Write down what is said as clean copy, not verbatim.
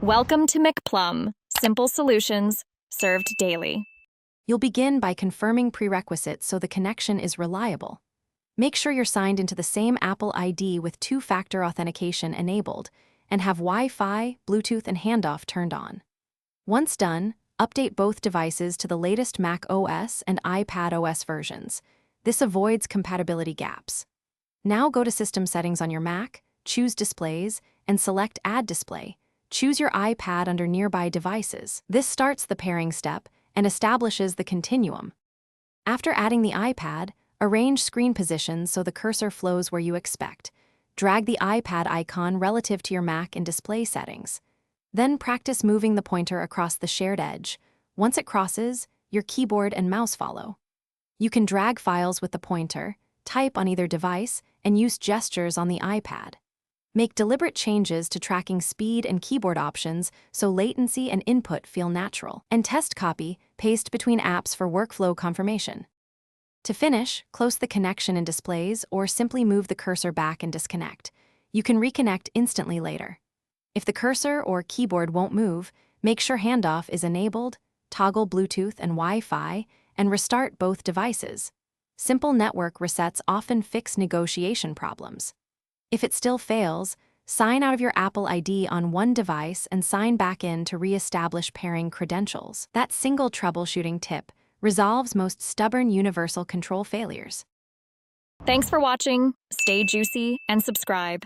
Welcome to McPlum, simple solutions served daily. You'll begin by confirming prerequisites so the connection is reliable. Make sure you're signed into the same Apple ID with two-factor authentication enabled and have Wi-Fi, Bluetooth, and handoff turned on. Once done, update both devices to the latest Mac OS and iPad OS versions. This avoids compatibility gaps. Now go to System Settings on your Mac, choose Displays, and select Add Display. Choose your iPad under Nearby Devices. This starts the pairing step and establishes the continuum. After adding the iPad, arrange screen positions so the cursor flows where you expect. Drag the iPad icon relative to your Mac in Display Settings. Then practice moving the pointer across the shared edge. Once it crosses, your keyboard and mouse follow. You can drag files with the pointer, type on either device, and use gestures on the iPad. Make deliberate changes to tracking speed and keyboard options so latency and input feel natural. And test copy, paste between apps for workflow confirmation. To finish, close the connection in Displays or simply move the cursor back and disconnect. You can reconnect instantly later. If the cursor or keyboard won't move, make sure handoff is enabled, toggle Bluetooth and Wi-Fi, and restart both devices. Simple network resets often fix negotiation problems. If it still fails, sign out of your Apple ID on one device and sign back in to re-establish pairing credentials. That single troubleshooting tip resolves most stubborn universal control failures. Thanks for watching. Stay juicy and subscribe.